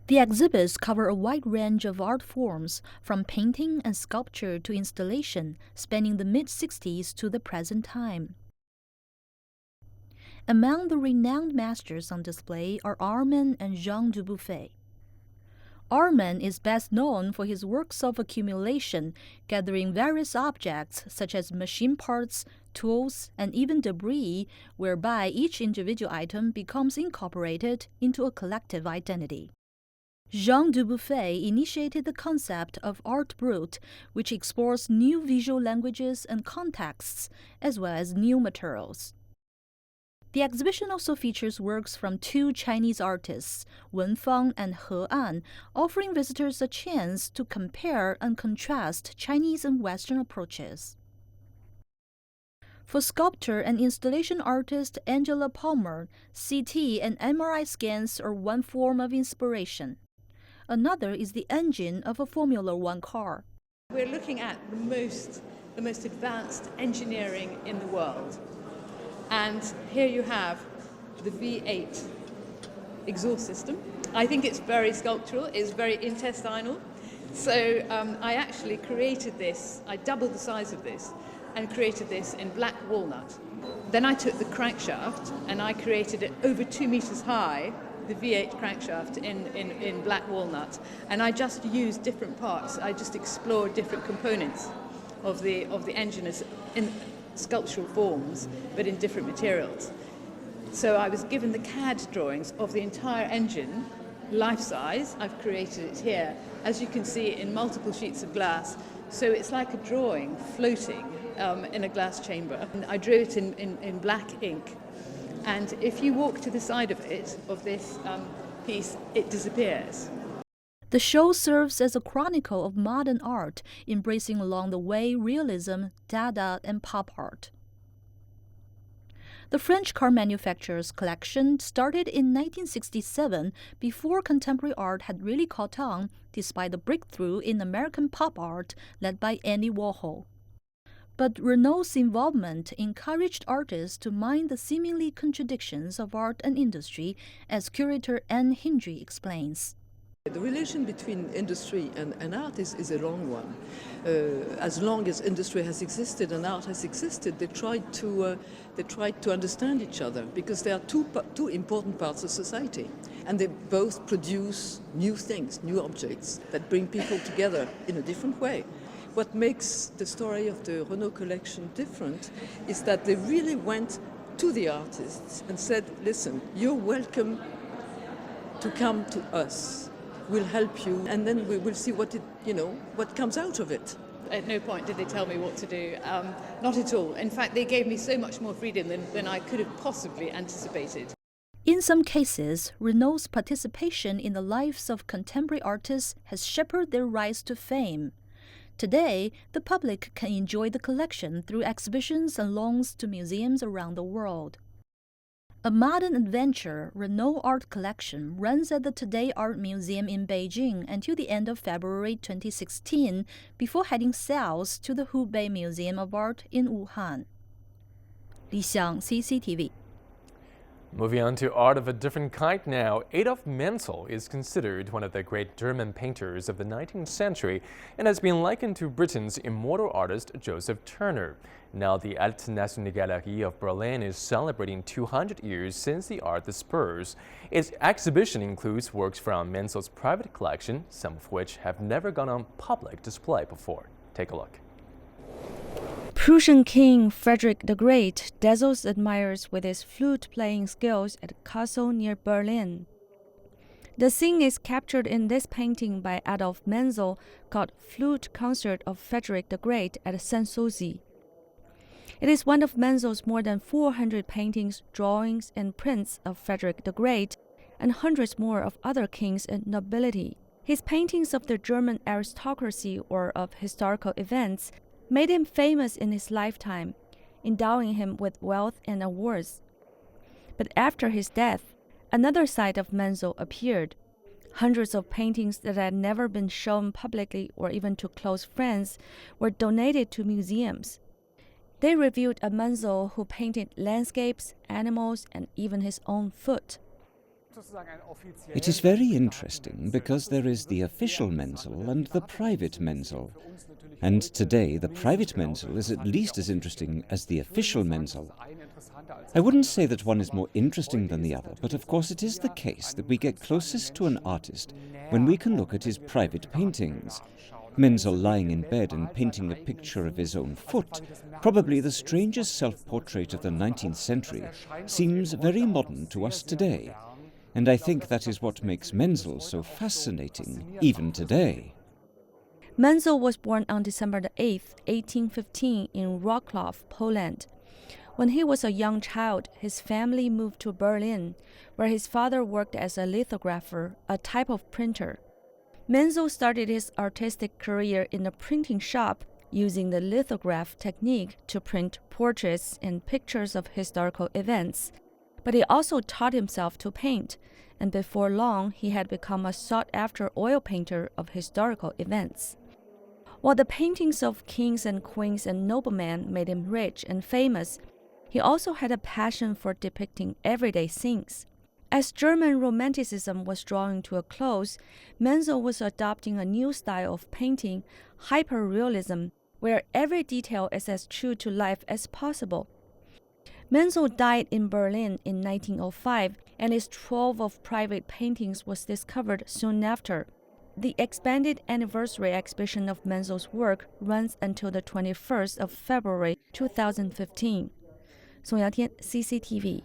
The exhibits cover a wide range of art forms, from painting and sculpture to installation, spanning the mid-60s to the present time. Among the renowned masters on display are Armand and Jean Dubuffet. Armand is best known for his works of accumulation, gathering various objects such as machine parts, tools, and even debris, whereby each individual item becomes incorporated into a collective identity. Jean Dubuffet initiated the concept of art brut, which explores new visual languages and contexts, as well as new materials. The exhibition also features works from two Chinese artists, Wen Fang and He An, offering visitors a chance to compare and contrast Chinese and Western approaches. For sculptor and installation artist Angela Palmer, CT and MRI scans are one form of inspiration. Another is the engine of a Formula One car. We're looking at the most advanced engineering in the world. And here you have the V8 exhaust system. I think it's very sculptural, it's very intestinal. So I actually created this, I doubled the size of this and created this in black walnut. Then I took the crankshaft and I created it over 2 meters high, the V8 crankshaft in black walnut. And I just used different parts, I just explored different components of the engine in sculptural forms, but in different materials. So I was given the CAD drawings of the entire engine, life size. I've created it here, as you can see, in multiple sheets of glass. So it's like a drawing floating in a glass chamber. And I drew it in black ink. And if you walk to the side of it, of this piece, it disappears. The show serves as a chronicle of modern art, embracing along the way realism, Dada, and pop art. The French car manufacturer's collection started in 1967, before contemporary art had really caught on, despite the breakthrough in American pop art led by Andy Warhol. But Renault's involvement encouraged artists to mind the seemingly contradictions of art and industry, as curator HINDRY explains. The relation between industry and art is a long one. As long as industry has existed and art has existed, they tried to understand each other, because they are two important parts of society, and they both produce new things, new objects that bring people together in a different way. What makes the story of the Renault collection different is that they really went to the artists and said, listen, you're welcome to come to us. We'll help you, and then we will see what comes out of it. At no point did they tell me what to do, not at all. In fact, they gave me so much more freedom than I could have possibly anticipated. In some cases, Renault's participation in the lives of contemporary artists has shepherded their rise to fame. Today, the public can enjoy the collection through exhibitions and loans to museums around the world. A modern adventure, Renault Art Collection runs at the Today Art Museum in Beijing until the end of February 2016, before heading south to the Hubei Museum of Art in Wuhan. Li Xiang, CCTV. Moving on to art of a different kind now, ADOLPH MENZEL is considered one of the great German painters of the 19th century and has been likened to Britain's immortal artist Joseph Turner. Now the Alte Nationalgalerie of Berlin is celebrating 200 years since the art dispersed. Its exhibition includes works from Menzel's private collection, some of which have never gone on public display before. Take a look. Prussian King Frederick the Great dazzles admirers with his flute-playing skills at a castle near Berlin. The scene is captured in this painting by ADOLPH MENZEL called Flute Concert of Frederick the Great at Sanssouci. It is one of Menzel's more than 400 paintings, drawings, and prints of Frederick the Great, and hundreds more of other kings and nobility. His paintings of the German aristocracy or of historical events made him famous in his lifetime, endowing him with wealth and awards. But after his death, another side of Menzel appeared. Hundreds of paintings that had never been shown publicly or even to close friends were donated to museums. They revealed a Menzel who painted landscapes, animals, and even his own foot. It is very interesting because there is the official Menzel and the private Menzel. And today the private Menzel is at least as interesting as the official Menzel. I wouldn't say that one is more interesting than the other, but of course it is the case that we get closest to an artist when we can look at his private paintings. Menzel lying in bed and painting a picture of his own foot, probably the strangest self-portrait of the 19th century, seems very modern to us today. And I think that is what makes Menzel so fascinating, even today. Menzel was born on December 8, 1815 in Wrocław, Poland. When he was a young child, his family moved to Berlin, where his father worked as a lithographer, a type of printer. Menzel started his artistic career in a printing shop, using the lithograph technique to print portraits and pictures of historical events. But he also taught himself to paint, and before long he had become a sought-after oil painter of historical events. While the paintings of kings and queens and noblemen made him rich and famous, he also had a passion for depicting everyday scenes. As German Romanticism was drawing to a close, Menzel was adopting a new style of painting, hyperrealism, where every detail is as true to life as possible. Menzel died in Berlin in 1905, and his trove of private paintings was discovered soon after. The expanded anniversary exhibition of Menzel's work runs until the 21st of February 2015. 宋瑶天 CCTV